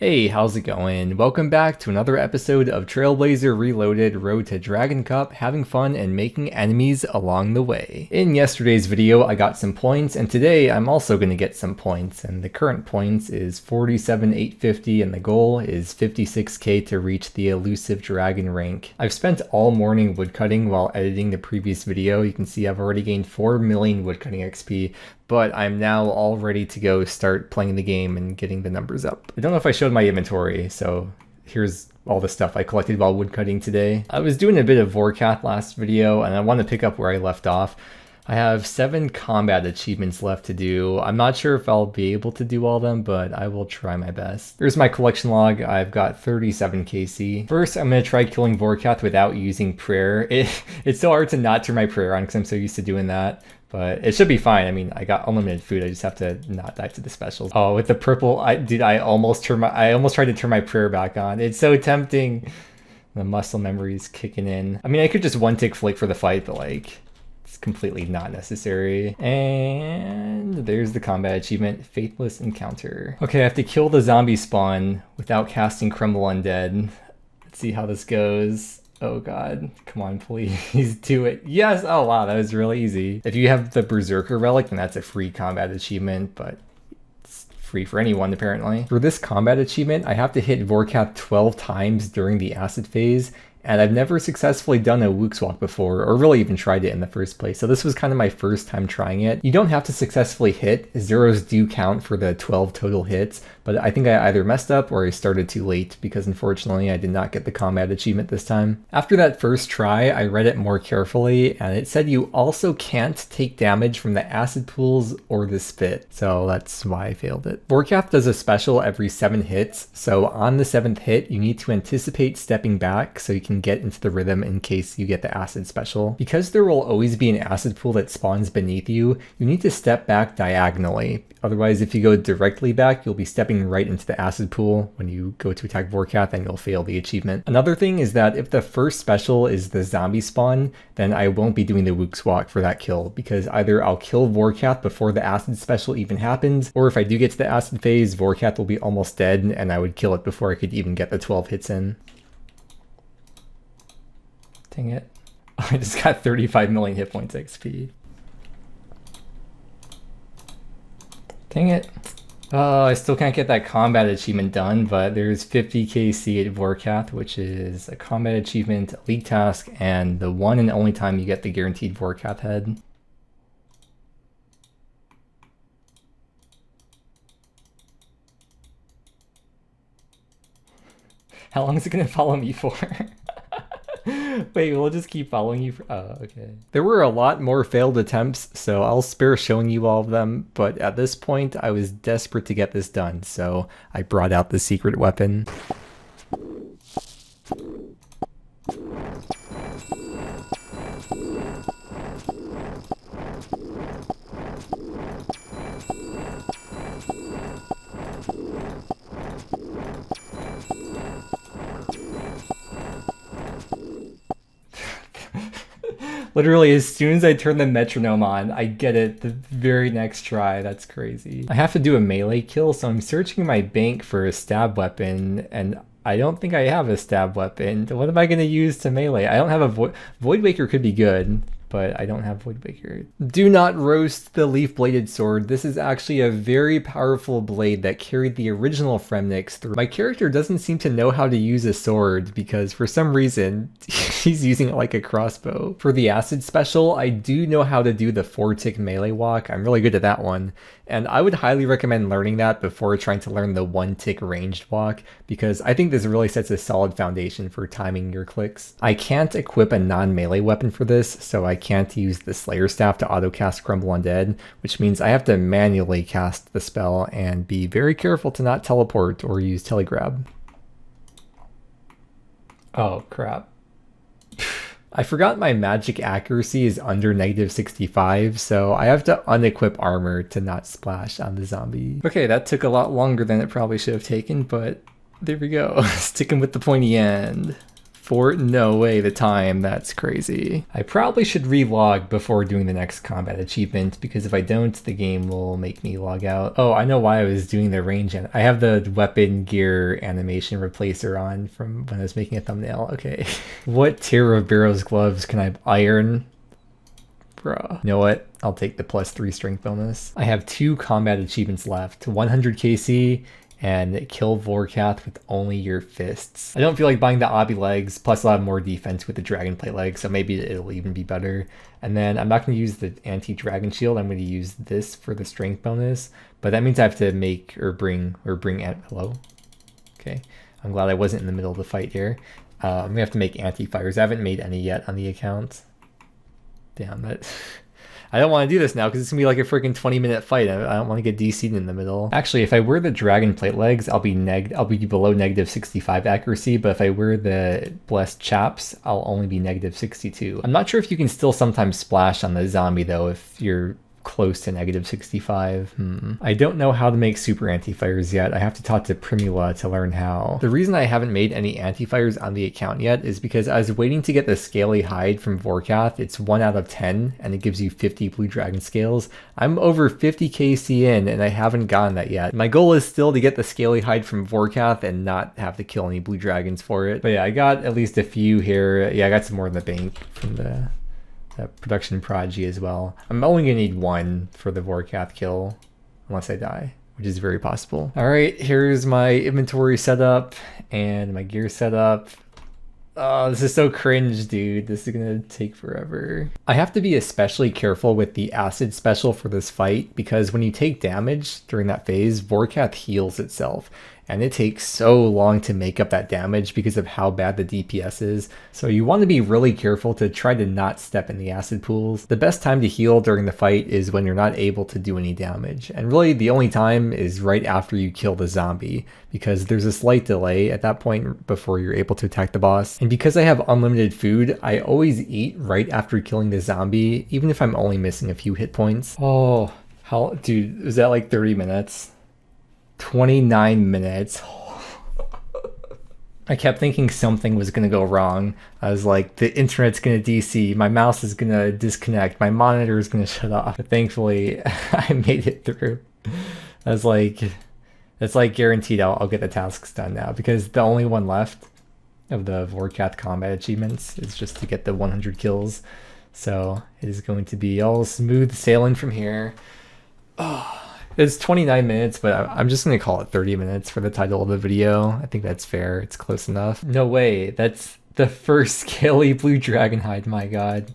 Hey, how's it going? Welcome back to another episode of Trailblazer Reloaded Road to Dragon Cup, having fun and making enemies along the way. In yesterday's video, I got some points, and today I'm also going to get some points, and the current points is 47,850, and the goal is 56k to reach the elusive dragon rank. I've spent all morning woodcutting while editing the previous video. You can see I've already gained 4 million woodcutting XP, but I'm now all ready to go start playing the game and getting the numbers up. I don't know if I showed my inventory, so here's all the stuff I collected while woodcutting today. I was doing a bit of Vorkath last video, and I want to pick up where I left off. I have 7 combat achievements left to do. I'm not sure if I'll be able to do all of them, but I will try my best. Here's my collection log. I've got 37 KC. First, I'm going to try killing Vorkath without using prayer. It's so hard to not turn my prayer on because I'm so used to doing that. But it should be fine. I mean, I got unlimited food. I just have to not die to the specials. Oh, with the purple, I almost tried to turn my prayer back on. It's so tempting. The muscle memory is kicking in. I mean, I could just one-tick flick for the fight, but like, it's completely not necessary. And there's the combat achievement, Faithless Encounter. Okay, I have to kill the zombie spawn without casting Crumble Undead. Let's see how this goes. Oh god, come on, please do it. Yes! Oh wow, that was really easy. If you have the Berserker relic, then that's a free combat achievement, but it's free for anyone apparently. For this combat achievement, I have to hit Vorkath 12 times during the acid phase, and I've never successfully done a Wooks Walk before, or really even tried it in the first place, so this was kind of my first time trying it. You don't have to successfully hit, zeros do count for the 12 total hits, but I think I either messed up or I started too late, because unfortunately I did not get the combat achievement this time. After that first try, I read it more carefully, and it said you also can't take damage from the acid pools or the spit, so that's why I failed it. Vorkath does a special every 7 hits, so on the 7th hit, you need to anticipate stepping back so you can get into the rhythm in case you get the acid special. Because there will always be an acid pool that spawns beneath you, you need to step back diagonally. Otherwise, if you go directly back, you'll be stepping right into the acid pool when you go to attack Vorkath, and you'll fail the achievement. Another thing is that if the first special is the zombie spawn, then I won't be doing the Wooks Walk for that kill, because either I'll kill Vorkath before the acid special even happens, or if I do get to the acid phase, Vorkath will be almost dead, and I would kill it before I could even get the 12 hits in. Dang it. I just got 35 million hit points XP. Dang it. Oh, I still can't get that combat achievement done, but there's 50 KC at Vorkath, which is a combat achievement, a league task, and the one and only time you get the guaranteed Vorkath head. How long is it going to follow me for? Wait, we'll just keep following you for... Oh, okay. There were a lot more failed attempts, so I'll spare showing you all of them, but at this point I was desperate to get this done, so I brought out the secret weapon. Literally, as soon as I turn the metronome on, I get it the very next try. That's crazy. I have to do a melee kill, so I'm searching my bank for a stab weapon, and I don't think I have a stab weapon. What am I going to use to melee? I don't have a Void Waker could be good, but I don't have Void Waker. Do not roast the leaf-bladed sword. This is actually a very powerful blade that carried the original Fremenniks through. My character doesn't seem to know how to use a sword because for some reason he's using it like a crossbow. For the acid special, I do know how to do the 4-tick melee walk. I'm really good at that one. And I would highly recommend learning that before trying to learn the 1-tick ranged walk, because I think this really sets a solid foundation for timing your clicks. I can't equip a non-melee weapon for this, so I can't use the Slayer Staff to auto-cast Crumble Undead, which means I have to manually cast the spell and be very careful to not teleport or use telegrab. Oh crap. I forgot my magic accuracy is under -65, so I have to unequip armor to not splash on the zombie. Okay, that took a lot longer than it probably should have taken, but there we go. Sticking with the pointy end. No way, the time. That's crazy. I probably should relog before doing the next combat achievement, because if I don't, the game will make me log out. Oh, I know why I was doing the range. I have the weapon gear animation replacer on from when I was making a thumbnail. Okay. What tier of Barrow's gloves can I iron? Bruh. You know what? I'll take the +3 strength bonus. I have 2 combat achievements left. 100 KC and kill Vorkath with only your fists. I don't feel like buying the obby legs, plus I'll have more defense with the dragonplate leg, so maybe it'll even be better. And then I'm not going to use the anti-dragon shield. I'm going to use this for the strength bonus, but that means I have to make or bring hello? Okay, I'm glad I wasn't in the middle of the fight here. I'm going to have to make anti-fires. I haven't made any yet on the account. Damn it. I don't want to do this now because it's going to be like a freaking 20-minute fight. I don't want to get DC'd in the middle. Actually, if I wear the dragon plate legs, I'll be below -65 accuracy, but if I wear the blessed chaps, I'll only be -62. I'm not sure if you can still sometimes splash on the zombie though if you're close to -65. I don't know how to make super anti-fires yet. I have to talk to Primula to learn how. The reason I haven't made any anti-fires on the account yet is because I was waiting to get the scaly hide from Vorkath. It's 1 out of 10 and it gives you 50 blue dragon scales. I'm over 50 KC in and I haven't gotten that yet. My goal is still to get the scaly hide from Vorkath and not have to kill any blue dragons for it. But yeah, I got at least a few here. Yeah, I got some more in the bank from the production Prodigy as well. I'm only gonna need 1 for the Vorkath kill, unless I die, which is very possible. All right, here's my inventory setup and my gear setup. Oh, this is so cringe, dude. This is gonna take forever. I have to be especially careful with the acid special for this fight because when you take damage during that phase, Vorkath heals itself. And it takes so long to make up that damage because of how bad the DPS is. So you want to be really careful to try to not step in the acid pools. The best time to heal during the fight is when you're not able to do any damage. And really the only time is right after you kill the zombie, because there's a slight delay at that point before you're able to attack the boss. And because I have unlimited food, I always eat right after killing the zombie, even if I'm only missing a few hit points. Oh, dude, was that like 30 minutes? 29 minutes. I kept thinking something was going to go wrong. I was like, the internet's going to DC, my mouse is going to disconnect, my monitor is going to shut off. But thankfully, I made it through. I was like, it's like guaranteed I'll get the tasks done now because the only one left of the Vorkath combat achievements is just to get the 100 kills. So it is going to be all smooth sailing from here. Oh. It's 29 minutes, but I'm just going to call it 30 minutes for the title of the video. I think that's fair. It's close enough. No way. That's the first scaly blue dragon hide. My god.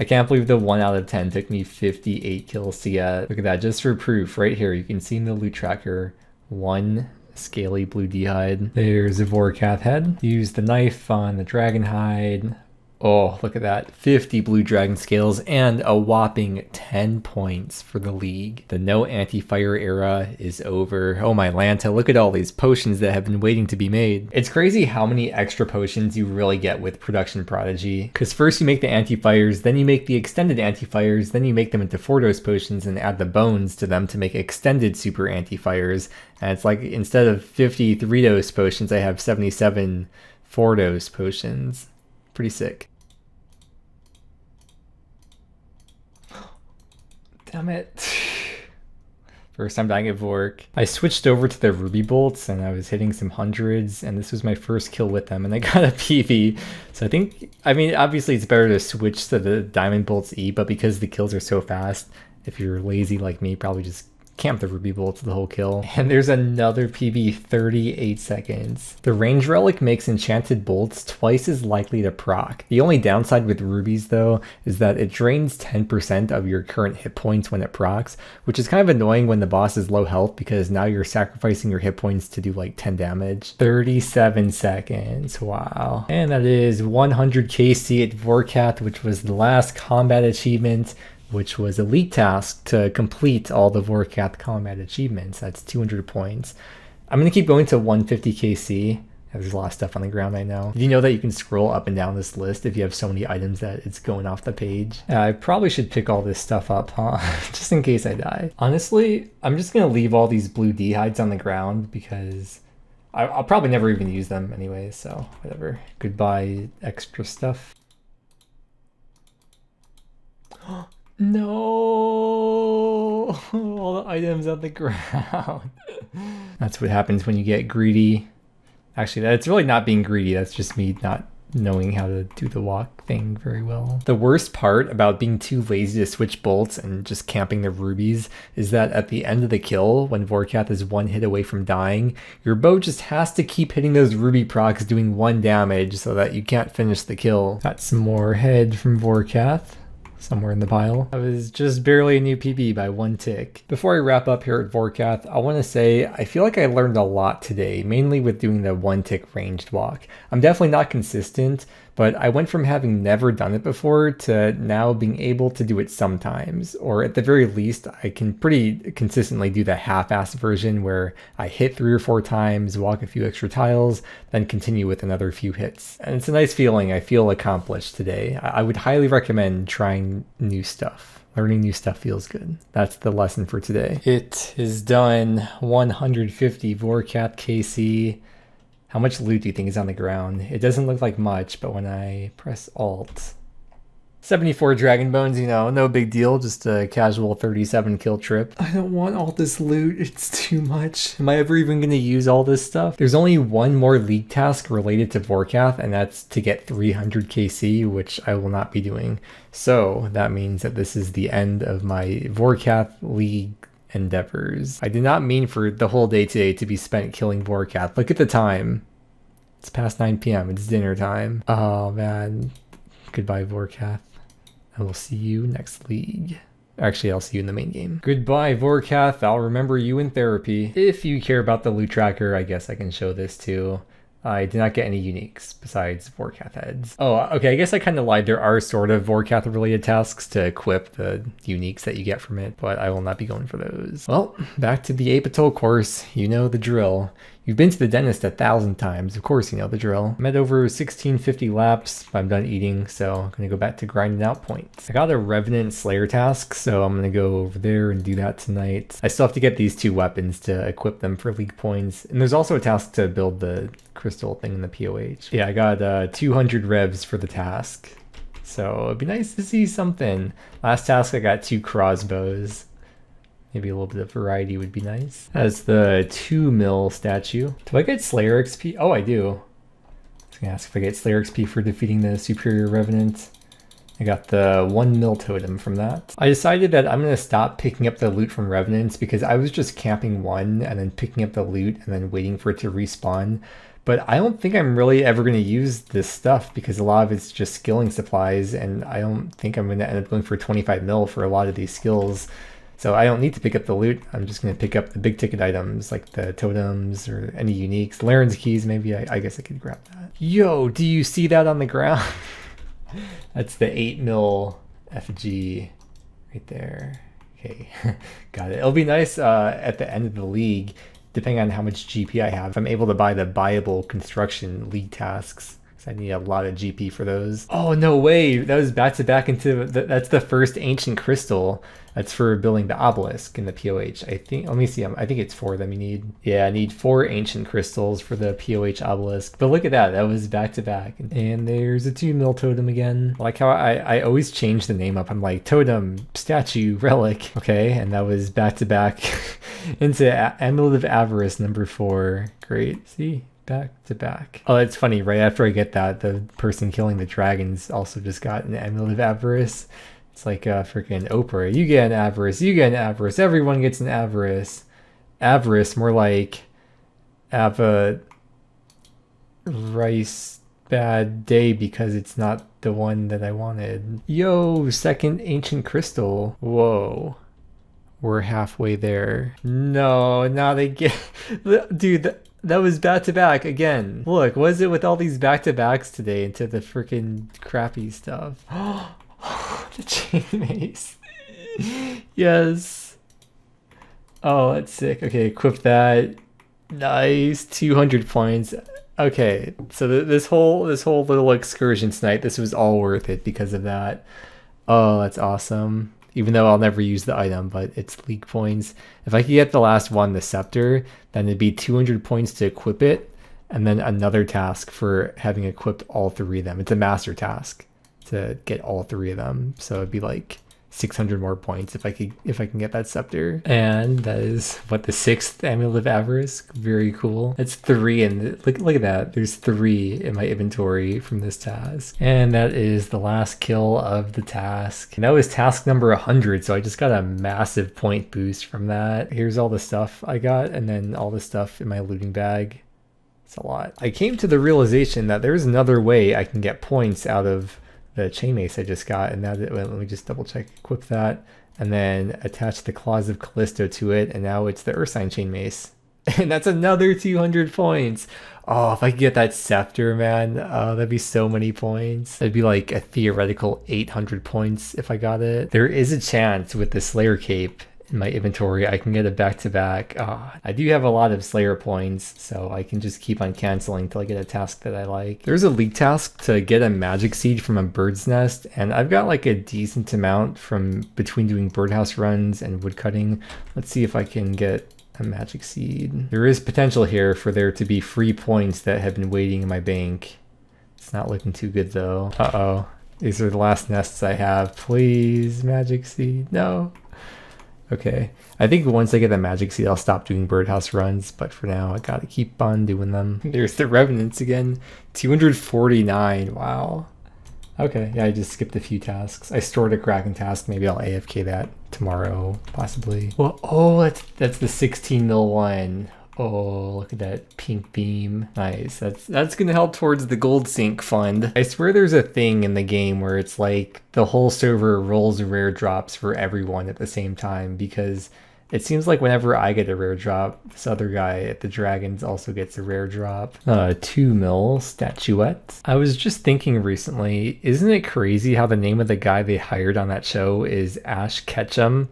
I can't believe the 1 out of 10 took me 58 kills to get. Look at that. Just for proof right here. You can see in the loot tracker 1 scaly blue D hide. There's a Vorkath head. Use the knife on the dragon hide. Oh, look at that. 50 blue dragon scales and a whopping 10 points for the league. The no anti-fire era is over. Oh my Lanta, look at all these potions that have been waiting to be made. It's crazy how many extra potions you really get with production Prodigy. Because first you make the anti-fires, then you make the extended anti-fires, then you make them into 4-dose potions and add the bones to them to make extended super anti-fires. And it's like instead of 50 3-dose potions, I have 77 4-dose potions. Pretty sick. Damn it. First time dying at Vork. I switched over to the ruby bolts and I was hitting some hundreds and this was my first kill with them and I got a PV. So I mean, obviously it's better to switch to the diamond bolts E, but because the kills are so fast, if you're lazy like me, probably just camp the ruby bolts the whole kill. And there's another PB, 38 seconds. The range relic makes enchanted bolts twice as likely to proc. The only downside with rubies though is that it drains 10% of your current hit points when it procs, which is kind of annoying when the boss is low health because now you're sacrificing your hit points to do like 10 damage. 37 seconds, wow. And that is 100 KC at Vorkath, which was the last combat achievement, which was elite task to complete all the Vorkath combat achievements. That's 200 points. I'm going to keep going to 150 KC. There's a lot of stuff on the ground I know. Did you know that you can scroll up and down this list if you have so many items that it's going off the page? I probably should pick all this stuff up, huh? Just in case I die. Honestly, I'm just going to leave all these blue D hides on the ground because I'll probably never even use them anyway, so whatever. Goodbye, extra stuff. No! All the items on the ground. That's what happens when you get greedy. Actually, that's really not being greedy. That's just me not knowing how to do the walk thing very well. The worst part about being too lazy to switch bolts and just camping the rubies is that at the end of the kill, when Vorkath is one hit away from dying, your bow just has to keep hitting those ruby procs doing 1 damage so that you can't finish the kill. Got some more head from Vorkath somewhere in the pile. I was just barely a new PB by 1 tick. Before I wrap up here at Vorkath, I want to say I feel like I learned a lot today, mainly with doing the 1 tick ranged walk. I'm definitely not consistent, but I went from having never done it before to now being able to do it sometimes, or at the very least, I can pretty consistently do the half-assed version where I hit 3 or 4 times, walk a few extra tiles, then continue with another few hits. And it's a nice feeling. I feel accomplished today. I would highly recommend trying new stuff. Learning new stuff feels good. That's the lesson for today. It is done. 150 Vorkath KC. How much loot do you think is on the ground? It doesn't look like much, but when I press Alt, 74 dragon bones, you know, no big deal, just a casual 37 kill trip. I don't want all this loot, it's too much. Am I ever even going to use all this stuff? There's only one more league task related to Vorkath, and that's to get 300 KC, which I will not be doing. So that means that this is the end of my Vorkath league endeavors. I did not mean for the whole day today to be spent killing Vorkath. Look at the time. It's past 9 p.m. It's dinner time. Oh man. Goodbye, Vorkath. I will see you next league. Actually, I'll see you in the main game. Goodbye, Vorkath. I'll remember you in therapy. If you care about the loot tracker, I guess I can show this too. I did not get any uniques besides Vorkath heads. Oh, okay, I guess I kind of lied. There are sort of Vorkath related tasks to equip the uniques that you get from it, but I will not be going for those. Well, back to the Apatow course. You know the drill. You've been to the dentist 1,000 times. Of course you know the drill. I'm at over 1650 laps. I'm done eating, so I'm gonna go back to grinding out points. I got a Revenant Slayer task, so I'm gonna go over there and do that tonight. I still have to get these 2 weapons to equip them for league points. And there's also a task to build the crystal thing in the POH. Yeah, I got 200 revs for the task. So it'd be nice to see something. Last task I got 2 crossbows. Maybe a little bit of variety would be nice. That's the 2 mil statue. Do I get Slayer XP? Oh, I do. I was gonna ask if I get Slayer XP for defeating the Superior Revenant. I got the 1 mil totem from that. I decided that I'm gonna stop picking up the loot from Revenants because I was just camping 1 and then picking up the loot and then waiting for it to respawn. But I don't think I'm really ever going to use this stuff because a lot of it's just skilling supplies, and I don't think I'm going to end up going for 25 mil for a lot of these skills. So I don't need to pick up the loot. I'm just going to pick up the big ticket items like the totems or any uniques. Laren's keys, maybe. I guess I could grab that. Yo, do you see that on the ground? That's the 8 mil FG right there. Okay, got it. It'll be nice at the end of the league, depending on how much GP I have, if I'm able to buy the buyable construction league tasks. I need a lot of GP for those. Oh, no way. That was back to back into that's the first ancient crystal. That's for building the obelisk in the POH. I think, let me see. I think it's 4 of them you need. Yeah, I need 4 ancient crystals for the POH obelisk. But look at that. That was back to back. And there's a 2 mil totem again. Like how I always change the name up. I'm like totem, statue, relic. Okay. And that was back to back into Amulet of Avarice number 4. Great. See? Back to back. Oh, it's funny. Right after I get that, the person killing the dragons also just got an Amulet of Avarice. It's like freaking Oprah. You get an Avarice. You get an Avarice. Everyone gets an Avarice. Avarice, more like Ava rice bad day because it's not the one that I wanted. Yo, second ancient crystal. Whoa. We're halfway there. No, now they get... Dude, that was back to back again. Look, what is it with all these back to backs today into the freaking crappy stuff? The chain mace. Yes. Oh, that's sick. Okay, equip that. Nice. 200 points. Okay, so this whole little excursion tonight, this was all worth it because of that. Oh, that's awesome. even though I'll never use the item, but it's league points. If I could get the last one, the scepter, then it'd be 200 points to equip it, and then another task for having equipped all 3 of them. It's a master task to get all 3 of them, so it'd be like 600 more points if I can get that scepter. And that is what, the 6th Amulet of Avarice. Very cool. It's 3, and look at that. There's 3 in my inventory from this task. And that is the last kill of the task. And that was task number 100, so I just got a massive point boost from that. Here's all the stuff I got, and then all the stuff in my looting bag. It's a lot. I came to the realization that there's another way I can get points out of the chain mace I just got, and now that, let me just double check, equip that, and then attach the Claws of Callisto to it, and now it's the Ursine chain mace. And that's another 200 points. Oh, if I could get that scepter, man, oh, that'd be so many points. It'd be like a theoretical 800 points if I got it. There is a chance with the Slayer cape in my inventory I can get a back-to-back. I do have a lot of Slayer points, so I can just keep on canceling till I get a task that I like. There's a league task to get a magic seed from a bird's nest, and I've got like a decent amount from between doing birdhouse runs and woodcutting. Let's see if I can get a magic seed. There is potential here for there to be free points that have been waiting in my bank. It's not looking too good though. Uh-oh. These are the last nests I have. Please, magic seed. No. Okay, I think once I get the magic seed, I'll stop doing birdhouse runs, but for now, I gotta keep on doing them. There's the revenants again. 249, wow. Okay, yeah, I just skipped a few tasks. I stored a Kraken task, maybe I'll AFK that tomorrow, possibly. Well, oh, that's the 16 mil one. Oh, look at that pink beam. Nice. That's gonna help towards the gold sink fund. I swear there's a thing in the game where it's like the whole server rolls rare drops for everyone at the same time, because it seems like whenever I get a rare drop, this other guy at the Dragons also gets a rare drop. 2 mil statuette. I was just thinking recently, isn't it crazy how the name of the guy they hired on that show is Ash Ketchum?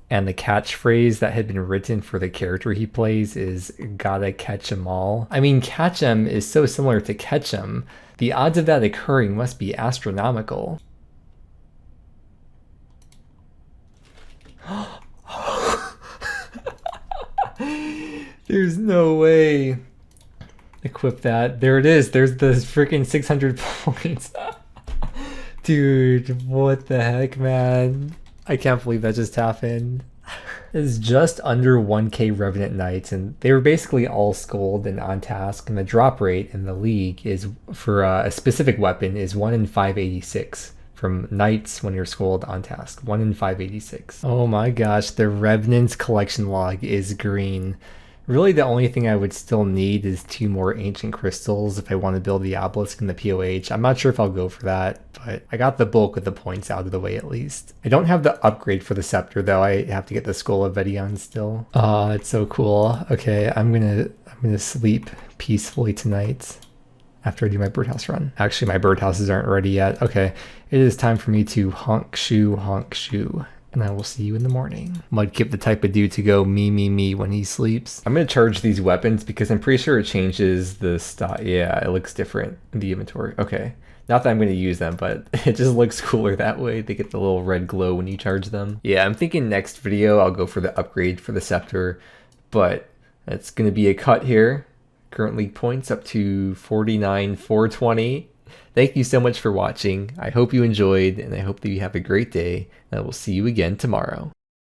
And the catchphrase that had been written for the character he plays is "gotta catch 'em all." I mean, catch 'em is so similar to Ketchum. The odds of that occurring must be astronomical. There's no way. Equip that. There it is. There's the freaking 600 points. Dude, what the heck, man? I can't believe that just happened. It's just under 1k Revenant Knights, and they were basically all skulled and on task, and the drop rate in the league is for a specific weapon is 1 in 586 from Knights when you're skulled on task. 1 in 586. Oh my gosh, the Revenant's collection log is green. Really, the only thing I would still need is 2 more ancient crystals if I want to build the obelisk in the POH. I'm not sure if I'll go for that, but I got the bulk of the points out of the way at least. I don't have the upgrade for the scepter though. I have to get the Skull of Vedion still. Oh, it's so cool. Okay, I'm gonna sleep peacefully tonight after I do my birdhouse run. Actually, my birdhouses aren't ready yet. Okay, it is time for me to honk shoe, and I will see you in the morning. Mudkip the type of dude to go me when he sleeps. I'm gonna charge these weapons because I'm pretty sure it changes the stock. Yeah, it looks different in the inventory. Okay, not that I'm gonna use them, but it just looks cooler that way. They get the little red glow when you charge them. Yeah, I'm thinking next video I'll go for the upgrade for the scepter, but that's gonna be a cut here. Current league points up to 49,420. Thank you so much for watching. I hope you enjoyed, and I hope that you have a great day, and I will see you again tomorrow.